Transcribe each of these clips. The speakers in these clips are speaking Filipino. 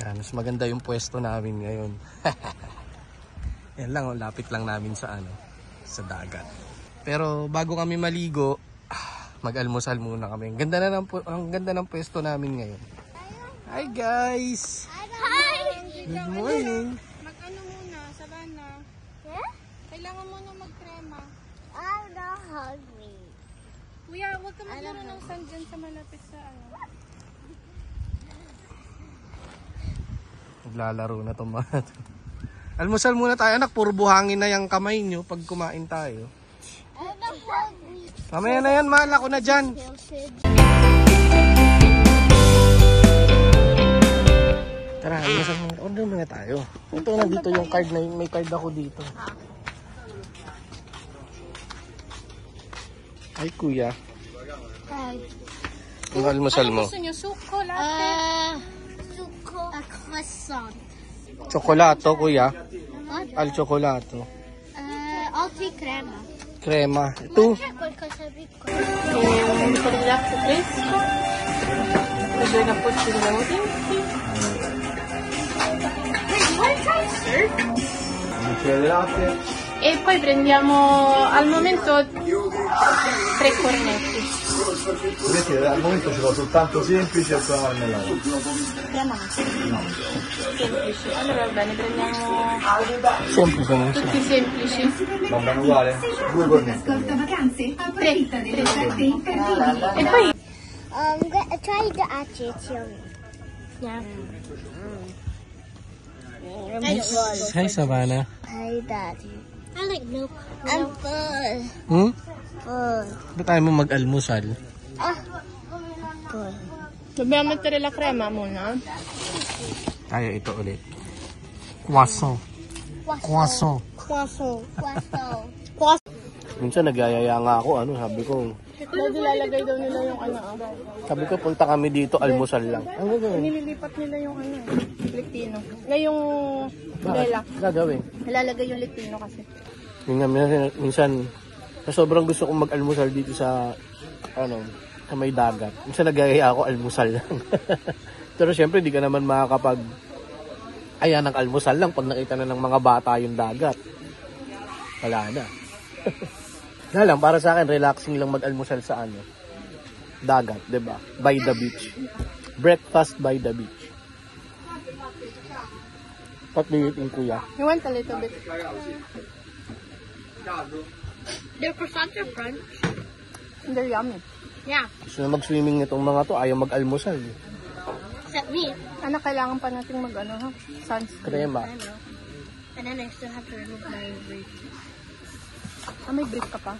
Yan, mas maganda yung pwesto namin ngayon. Yan lang, lapit lang namin sa sa dagat. Pero bago kami maligo, mag-almusal muna kami. Ang ganda ng pwesto namin ngayon. Hi guys! Hi! Good morning! Mag-ano muna, Savannah? Yeah? Kailangan mo na mag-crema. I'm not hungry. Kuya, huwag ka maglaro ng sand dyan sa malapit sa Naglalaro na itong mga to. Almusal muna tayo anak, puro buhangin na yung kamay nyo pag kumain tayo. I'm not hungry. Mamaya na yan, mahal ako na dyan. Tara, almusal muna. Order muna tayo. Ito, nandito yung card na yun. May card ako dito. Ay, kuya. Ang almusal mo? Gusto nyo? Suko, latte? Suko. A croissant. Tsokolato, kuya. What? Al tsokolato. I'll take crema. Crema. Ito. Un po di latte fresco. Pwede na po sila ng tinti. E poi prendiamo al momento 3 cornetti. Invece al momento ce l'ho soltanto semplice e poi marmellato. Crema? No. Semplici. Allora va bene, prendiamo Semplice, non so. tutti semplici. Vanno uguale? 2 cornetti. Tre. E poi Try the achichon. yeah. Hi, Savannah. Hi, Daddy. I like milk. I'm full. Full. Ba't tayo mo mag-almusal? Full. Dobbiamo mettere la crema muna. Tayo ito ulit. Croissant. Croissant. Croissant. Croissant. Minsan nagyayaya nga ako, sabi ko. Dahil lalagay daw nila yung Sabi ko, punta kami dito, almusal lang. Ano gagawin? nililipat nila yung Lectino. Yung Bella. Gagawin. Nilalagay yung Lectino kasi. Minsan, sobrang gusto kong mag-almusal dito sa may dagat. Minsan nagyayaya ako, almusal lang. Pero syempre, di ka naman makakapag ayan ng almusal lang pag nakita na ng mga bata yung dagat. Wala na. Na lang, para sa akin, relaxing lang mag-almusal sa dagat, diba? By the beach. Breakfast by the beach. What do you think, kuya? You want a little bit? Their croissants are French. They're yummy. Yeah. Gusto na mag-swimming nitong mga to, ayaw mag-almusal. Except me. Anak, kailangan pa natin sunscreen. Crema. And then I still have to remove my brace. May brief ka pa.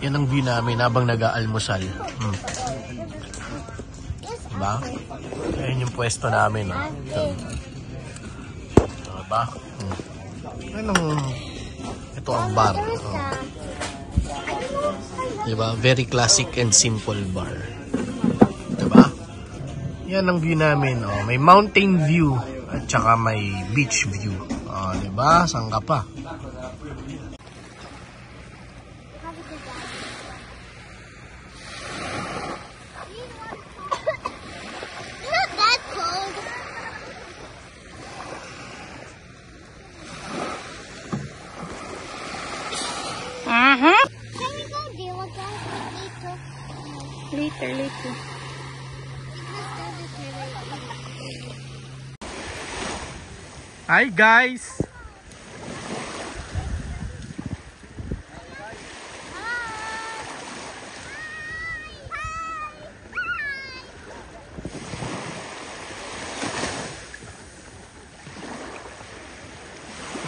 Yan ang view namin habang nag-aalmusal. Diba? Ayan yung pwesto namin. Diba? Ito ang bar. Diba? Very classic and simple bar. Diba? Yan ang view namin. May mountain view at saka may beach view. Diba? Saan ka pa? Not that cold. Can we go deal again later? Later. Hi guys!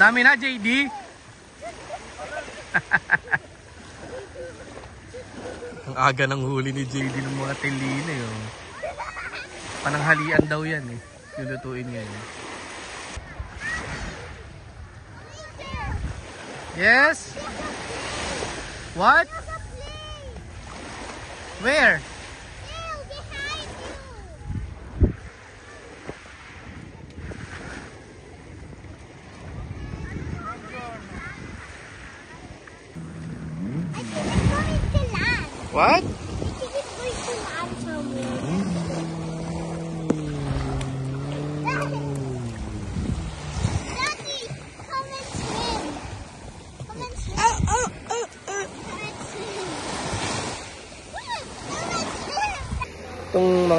Dami na, JD. Ang aga ng huli ni JD ng mga teline. Pananghalian daw yan Lulutuin ngayon. Yes? What? Where? What? I think it's going to land somewhere.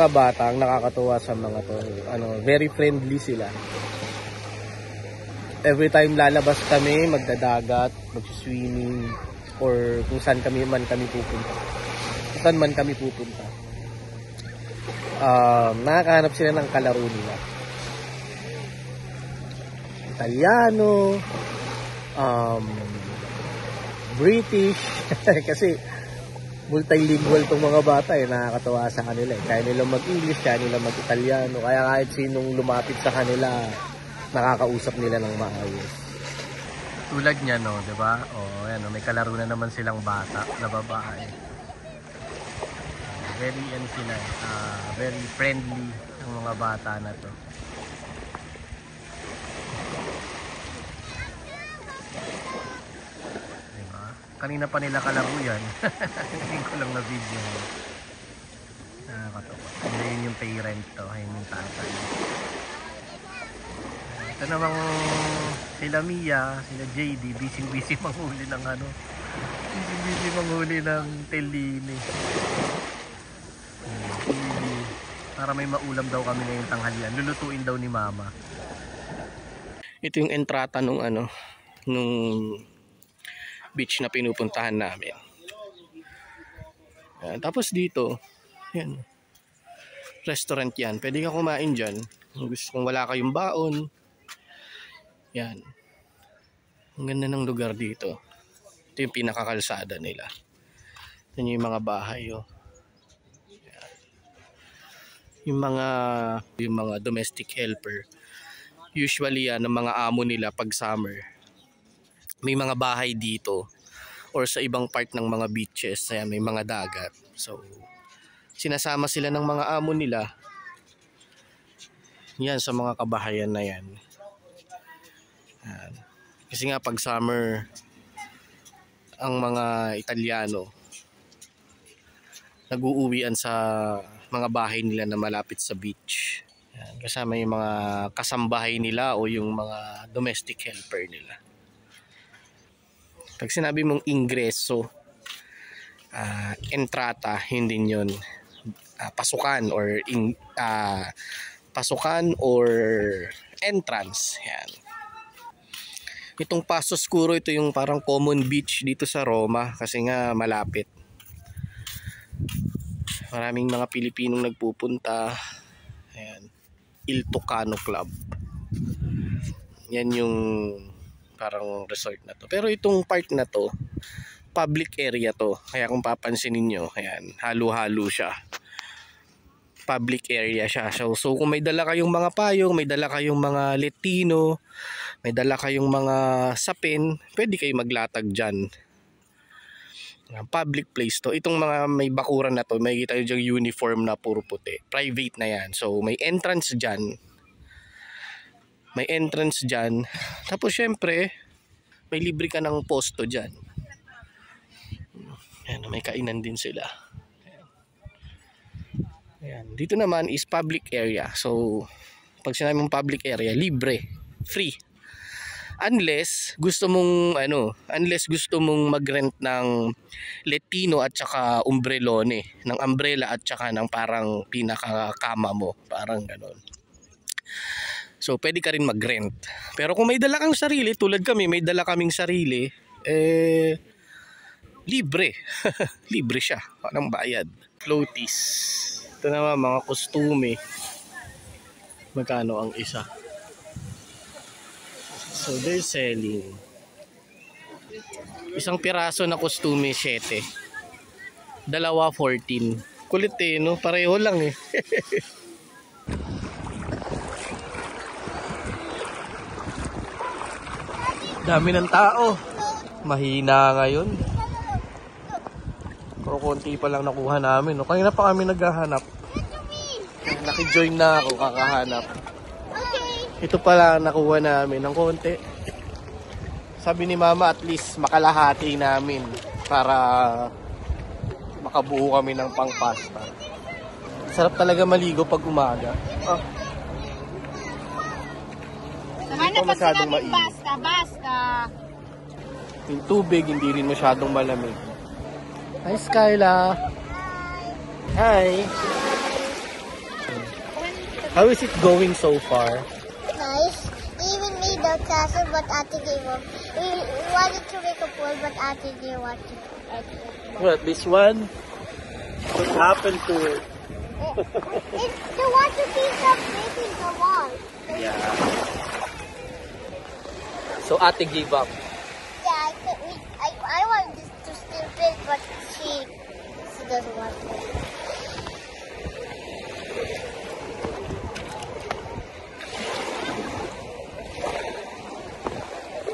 mga bata, ang nakakatuwa sa mga to, very friendly sila. Every time lalabas kami, magdadagat, mag-swimming, or kung saan man kami pupunta. Nakakahanap sila ng kalaro nila. Italiano, British, kasi multilingual tong mga bata nakakatawa sa kanila Kaya nila mag-English, kaya nila mag-Italiano, kaya kahit sinong lumapit sa kanila, nakakausap nila ng maayos. Tulad niya, no, 'di ba? Ayan, may kalaro na naman silang bata na babae. Very friendly ang mga bata na to. Diba? Kanina pa nila kalaro yan. Hindi ko lang na video. Nakakatawa. Yun yung parent to. Ayun yung tatay. Ito namang sila Mia, sila JD, busy manghuli ng busy manghuli ng tellini. Para may maulam daw kami ngayong tanghalian. Lulutuin daw ni Mama. Ito yung entrata nung beach na pinupuntahan namin. Yan. Tapos dito, yan. Restaurant yan. Pwede ka kumain dyan. Kung wala kayong baon. Yan. Ang ganda ng lugar dito. Ito yung pinakakalsada nila. Yan yung mga bahay, Yung mga domestic helper, usually yan ang mga amo nila pag summer, may mga bahay dito or sa ibang part ng mga beaches, ayan, may mga dagat, so sinasama sila ng mga amo nila yan sa mga kabahayan na yan. Ayan. Kasi nga pag summer ang mga Italiano nag-uuwian sa mga bahay nila na malapit sa beach. Yan, kasama yung mga kasambahay nila o yung mga domestic helper nila. Pag sinabi mong ingreso, entrata, yun din yun. Pasukan or entrance. Yan. Itong Passo Scuro, ito yung parang common beach dito sa Roma kasi nga malapit. Maraming mga Pilipinong nagpupunta. Ayan. Il Tucano Club. Yan yung parang resort na to. Pero itong part na to, public area to. Kaya kung papansinin nyo, ayan, halo-halo siya. Public area siya. So kung may dala kayong mga payong, may dala kayong mga letino, may dala kayong mga sapin, pwede kayo maglatag dyan. Public place to. Itong mga may bakuran na to, may kita nyo dyan uniform na puro puti. Private na yan. So may entrance dyan. Tapos syempre, may libre ka ng posto dyan. Ayan, may kainan din sila. Ayan. Dito naman is public area. So pag sinabi mong public area, libre, free. Unless gusto mong mag-rent ng letino at saka umbrellone, ng umbrella at saka ng parang pinakakama mo, parang gano'n. So pwede ka rin mag-rent. Pero kung may dala kang sarili, tulad kami, may dala kaming sarili, libre. Libre siya, walang bayad. Floaties. Ito naman mga kostume. Magkano ang isa? So they're selling. Isang piraso na kostume 7. Dalawa 14. Kulit no? Pareho lang Dami ng tao. Mahina ngayon. Pero konti pa lang nakuha namin. Kanina pa kami naghahanap. Naki-join na ako kakahanap. Ito pala nakuha namin ng konti. Sabi ni Mama at least makalahati namin para makabuo kami ng pang-pasta. Sarap talaga maligo pag umaga. Hindi pa masyadong mainit. Basta. Yung tubig hindi rin masyadong malamig. Hi Skyla! Hi! How is it going so far? Nice. Even made the castle, but Ate gave up. We wanted to make a pool, but Ate didn't want to. What, this one? What happened to it? The water keeps up breaking the wall. Yeah. So Ate gave up. Yeah, I want this to still build, but she doesn't want to.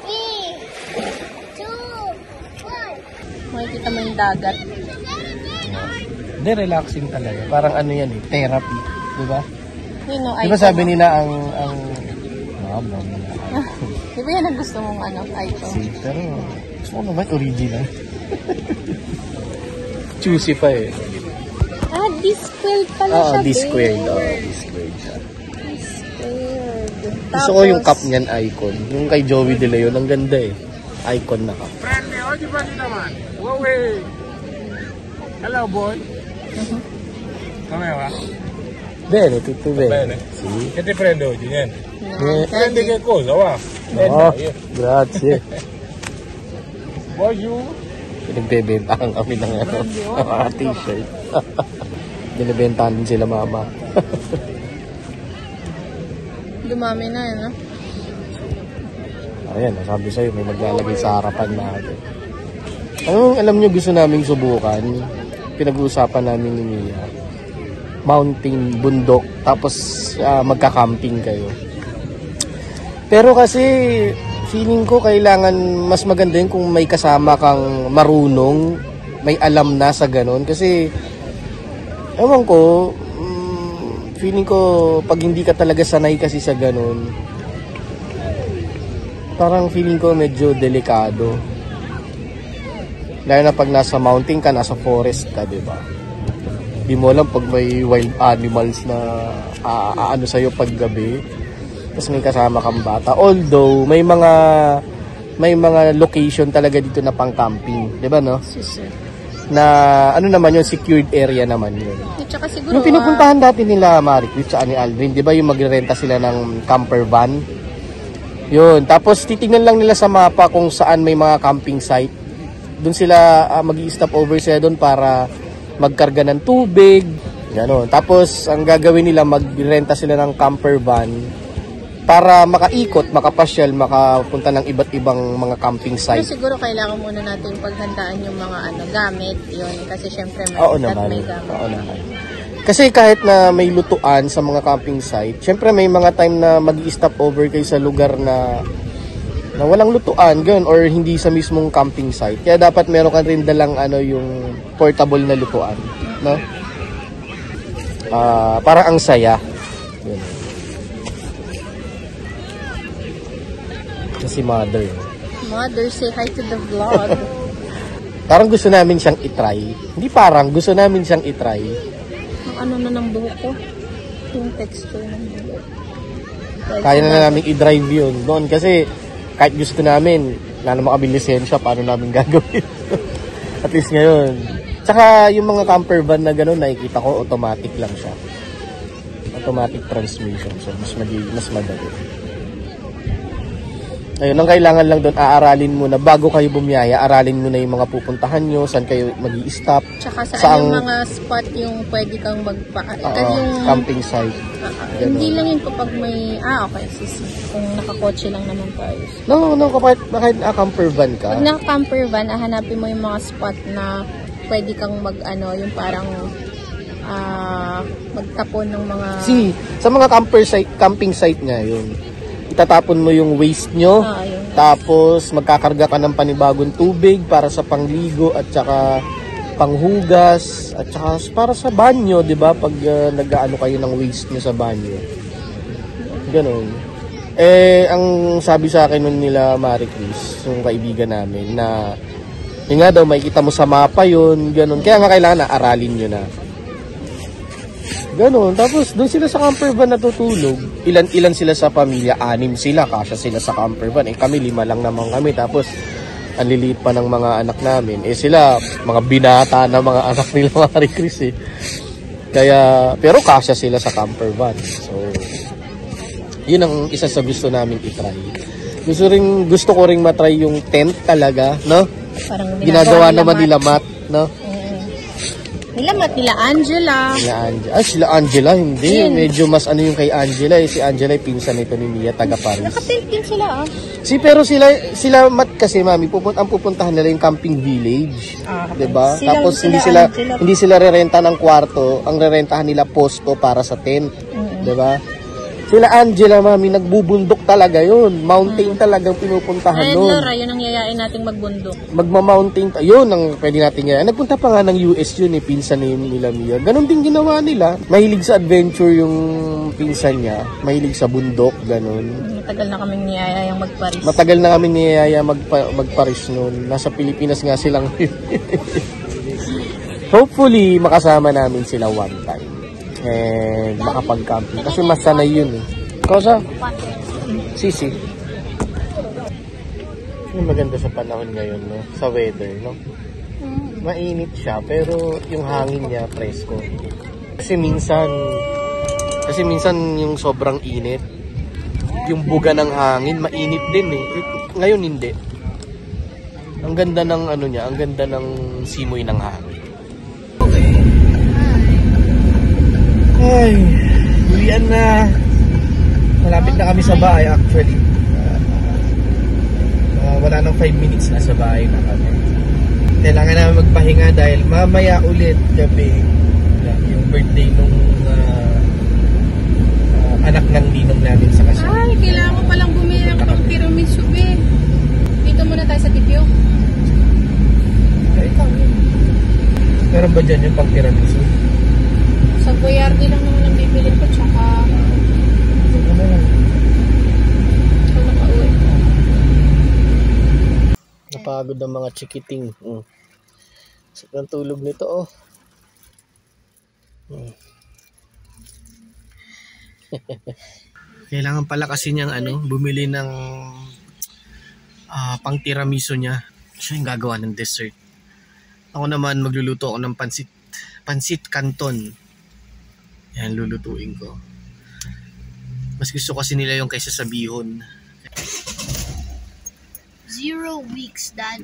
3, 2, 1. Makikita mo yung dagat. Hindi, relaxing talaga. Parang ano yan eh, therapy. Diba? Yun know, Diba sabi nila ang Di ba yan ang gusto mong icon? pero gusto ko naman original. Choosy pa eh. Discworld pala siya, Discworld. Discworld siya. Discworld. Gusto ko yung cup niyan icon. Yung kay Joey De Leon, ang ganda eh. Icon na cup. Hello, boy. Come va? Bene, tutto bene. Bene. Sì. Che ti prendo oggi? Niente. Prendi Eh, che cosa, va? no, grazie. Bonjour. Pinagbebentahan kami ng mga t-shirt. Binibentahan din sila mama. Dumami na yun, no? Ayan, sabi sa'yo, may maglalagay sa harapan natin. Anong alam nyo gusto naming subukan? Pinag-uusapan namin ni Mia. Mountain, bundok, tapos magka-camping kayo. Pero kasi feeling ko kailangan mas maganda yun kung may kasama kang marunong, may alam na sa ganun. Kasi ewan ko, feeling ko pag hindi ka talaga sanay kasi sa ganun, parang feeling ko medyo delikado. Lalo na pag nasa mountain ka, nasa forest ka, di ba? Di mo alam pag may wild animals na ano sa'yo pag gabi. Tapos may kasama kang bata. Although, may mga location talaga dito na pang camping. Di ba, no? Na ano naman yun, secured area naman yun. At saka siguro, Yung pinupuntahan dati nila, Maricruz, sa ni Aldrin, di ba yung magrerenta sila ng camper van? Yun. Tapos titingnan lang nila sa mapa kung saan may mga camping site. Doon sila mag-i-stop over sila doon para magkarga ng tubig. Ganon. Tapos ang gagawin nila, magrenta sila ng camper van para makaikot, makapasyal, makapunta ng iba't ibang mga camping pero site. siguro kailangan muna natin paghandaan yung mga gamit. Yun. Kasi syempre Oo may naman. gamit. Oo naman. Kasi kahit na may lutuan sa mga camping site, syempre may mga time na mag-i-stop over kayo sa lugar na walang lutuan, gano'n, or hindi sa mismong camping site. Kaya dapat meron ka rin dalang yung portable na lutuan, no? Parang ang saya. Yun. Kasi mother. Mother, say hi to the vlog. Parang gusto namin siyang itry. Hindi parang, gusto namin siyang itry. Ang na ng buhok ko. Yung texture ng buhok. Kaya na namin i-drive yun noon kasi kahit gusto namin, wala naman kami lisensya, paano namin gagawin? At least ngayon. Tsaka yung mga camper van na gano'n, nakikita ko automatic lang siya. Automatic transmission. So, mas madali. Ayun, ang kailangan lang doon, aaralin muna. Bago kayo bumiyaya, aralin muna yung mga pupuntahan nyo, saan kayo mag-i-stop. Tsaka saan yung mga spot yung pwede kang yung camping site. Hindi lang yun kapag may, okay, kung nakakotse lang naman tayo. No, kahit camper van ka. Pag naka-camper van, hanapin mo yung mga spot na pwede kang yung parang magtapon ng mga... Sa mga camping site nga yun. Itatapon mo yung waste nyo, tapos magkakarga ka ng panibagong tubig para sa pangligo at saka panghugas at saka para sa banyo, 'di ba? Pag nag-aano kayo ng waste nyo sa banyo. Ganoon. Ang sabi sa akin nun nila Maricruz, yung kaibigan namin, na yun nga daw, makikita mo sa mapa yun, ganoon. Kaya nga kailangan na aralin nyo na. Ganon. Tapos, doon sila sa camper van natutulog. Ilan sila sa pamilya? 6 sila. Kasya sila sa camper van. Kami 5 lang naman kami. Tapos, ang liliit pa ng mga anak namin. Sila, mga binata na mga anak nila, Maricruz . Kaya, pero kasya sila sa camper van. So, yun ang isa sa gusto namin itry. Gusto ko ring matry yung tent talaga, no? Parang Ginagawa naman nila Matt, no? Nilamat nila Angela. Sila Angela, hindi. Medyo mas ano yung kay Angela. Si Angela ay pinsan nito ni Mia, taga Paris. Nakatent din sila, ah. Pero sila Matt kasi, mami, ang pupuntahan nila yung camping village. Diba? Tapos hindi sila rerenta ng kwarto. Ang rerentahan nila posto para sa tent. Diba? Sila Angela, mami, nagbubundok talaga yun. Mountain talagang pinupuntahan nun. Laura, yun ang yayain nating magbundok. Magma-mountain, yun ang pwede natin yayain. Nagpunta pa nga ng US yun pinsan na yun nila Mia. Ganon din ginawa nila. Mahilig sa adventure yung pinsan niya. Mahilig sa bundok, ganon. Matagal na kaming niyayayang magparis. Matagal na kami niyayaya magparis noon. Nasa Pilipinas nga silang. Hopefully, makasama namin sila one time. And makapag-camping. Kasi mas sanay yun Kosa? Sisi. Yung maganda sa panahon ngayon, no? Sa weather, no? Mainit siya, pero yung hangin niya, presko. Kasi minsan yung sobrang init, yung buga ng hangin, mainit din Ngayon hindi. Ang ganda ng ano niya, ang ganda ng simoy ng hangin. Ay, uwian na. Malapit na kami sa bahay actually. Wala nang 5 minutes na sa bahay na kami. Kailangan namin magpahinga dahil mamaya ulit gabi yung birthday nung anak ng ninong namin sa kasal. Ay, kailangan ko palang bumili ng pang tiramisu, be. Dito muna tayo sa Tipyo. Meron ba dyan yung pang tiramisu? Sa Boyardi lang naman ang bibili ko, tsaka so nakauwi. Napagod ang mga chikiting. Sakang tulog nito, Kailangan pala kasi niyang bumili ng pang tiramisu niya. Siya yung gagawa ng dessert. Ako naman magluluto ako ng pansit canton. Yan, lulutuin ko. Mas gusto kasi nila yung kaysa sa bihon. 0 weeks, Dad.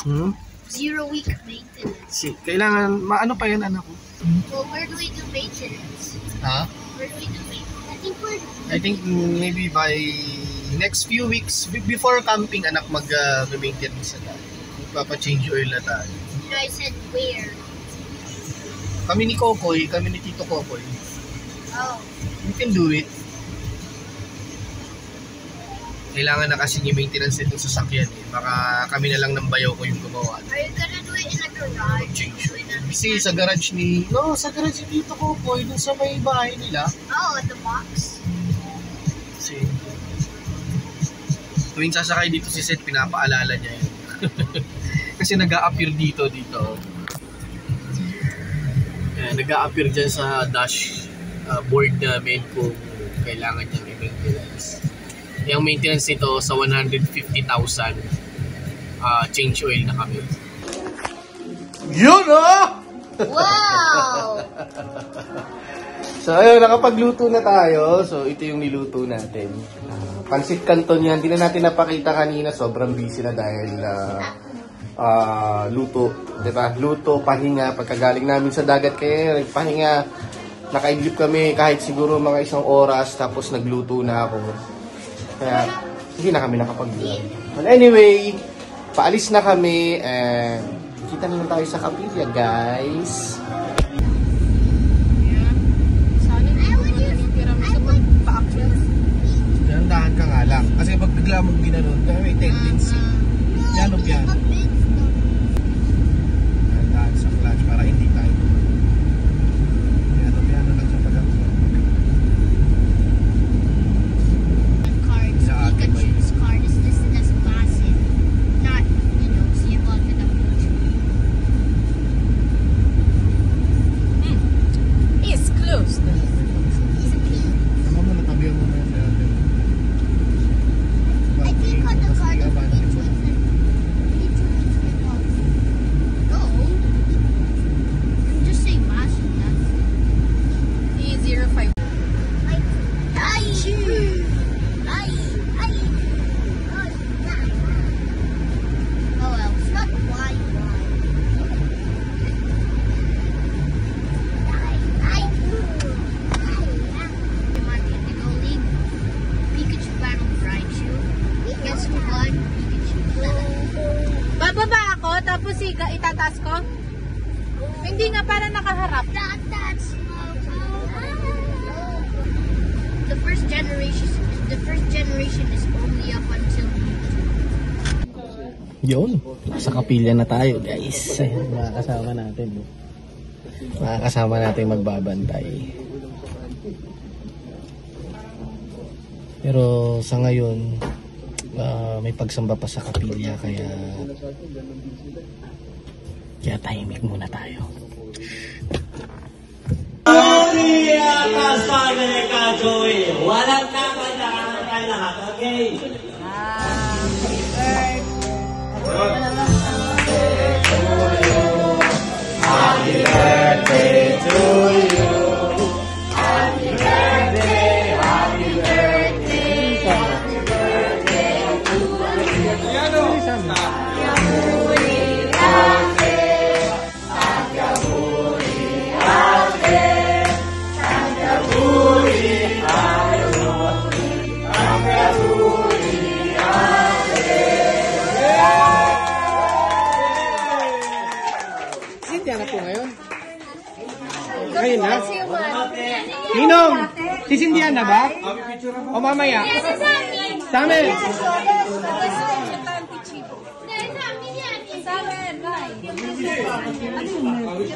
0 week maintenance. Kailangan, ano pa yan, anak ko? Well, where do we do maintenance? Ha? Where do we do maintenance? I think maybe by next few weeks, before camping, anak, mag-maintenance na tayo. Magpapa-change oil na tayo. No, I said where. Kami ni Kokoy, kami ni Tito Kokoy. Oh. You can do it. Kailangan na kasi i-maintenance itong sasakyan Baka kami na lang ng bayaw ko yung gumawa. Are you gonna do it in a garage? Change oil. Kasi sa garage ni... No, sa garage ni Tito Kokoy, dun sa may bahay nila. Oh, at the box? Kasi... Tuwing sasakay dito si Seth, pinapaalala niya yun. Kasi nag-a-appear dito. Nag-a-appear dyan sa dashboard namin kung kailangan niyang i-maintenance. Yung maintenance nito sa 150,000 change oil na kami. Yun Wow! So ayun, nakapagluto na tayo. So ito yung niluto natin. Pansit canton yan. Hindi na natin napakita kanina. Sobrang busy na dahil luto, diba? Luto, pahinga, pagkagaling namin sa dagat kaya nagpahinga, nakaidlip kami kahit siguro mga 1 oras tapos nagluto na ako. Kaya hindi na kami nakapag-vlog. Well, anyway, paalis na kami and kita naman tayo sa kapilya, guys. Sana hindi mo na yung tiramisu pag pa-akyat. Dahan ka nga lang. Kasi pag bigla mong ginanon, may tendency. Yan o yan. Dahan sa clutch para hindi tayo. Piano lang sa pag-akyat. Pikachu's card is listed as massive, not, see a lot without Pikachu. taas ko? Hindi nga, para nakaharap. The first generation is only up until Yun, nasa kapilya na tayo guys. Makakasama natin. Makakasama natin magbabantay. Pero sa ngayon, may pagsamba pa sa kapilya kaya tahimik muna tayo. Happy birthday to you. Happy birthday, happy birthday, happy birthday to you. Sintiana po ngayon. Ngayon na? Ninong! Si Sintiana ba? O mamaya? Sa amin!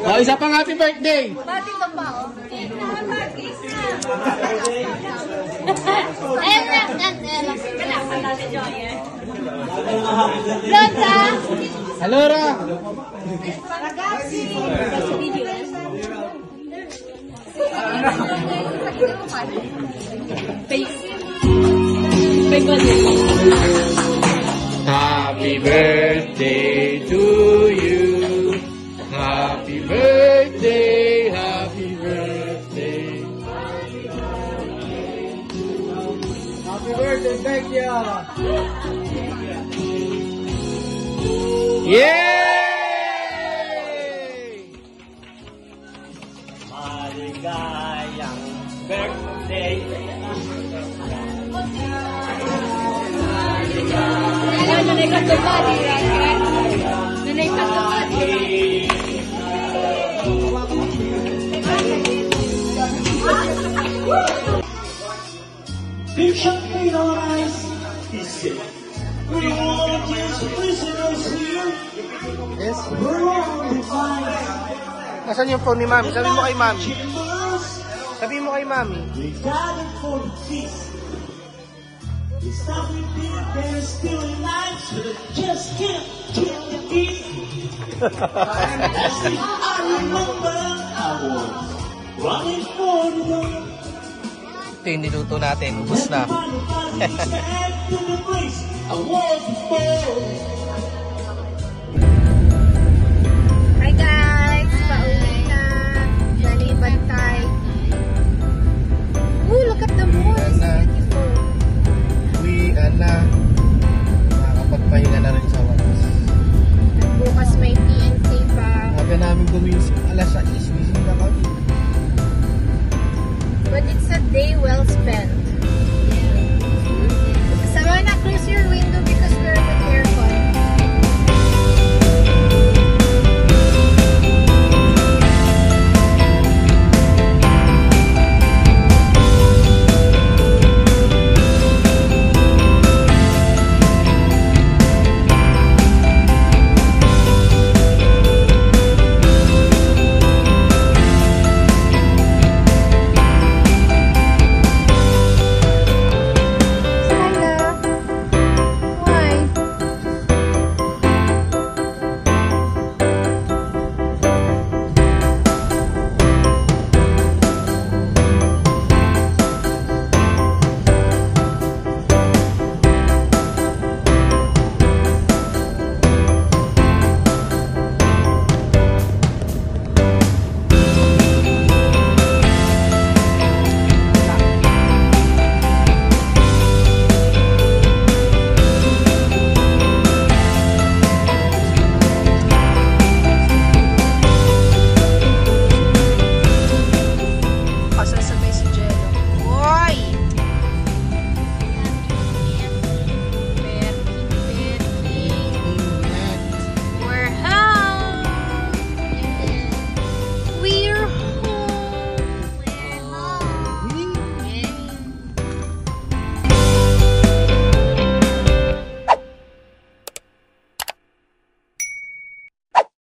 O, isa pang happy birthday! Bati ka pa, oh. Alora! Happy birthday to you. Happy birthday, happy birthday. Happy birthday, thank you. Yay! Maligayang birthday. Nanay katupad, nanay katupad. Fiction made our eyes is sick. We want his prisoners here. Yes? We're all fine. Nasaan yung phone ni Mami? Sabi mo kay Mami. Sabi mo kay Mami. We gathered for the feast. We stopped with being there still alive, so they just can't kill the beast. I remember I was running for the door. Ito yung niluto natin. Ubus na. Hi guys! Pauwi na. Johnny Bantay. Ooh, look at the moon. It's beautiful. Uwian na. Makakapagpahinga na rin sa wakas. Bukas may PNK pa. Aga namin gumising. Alas 6. Wising na kami. But it's a day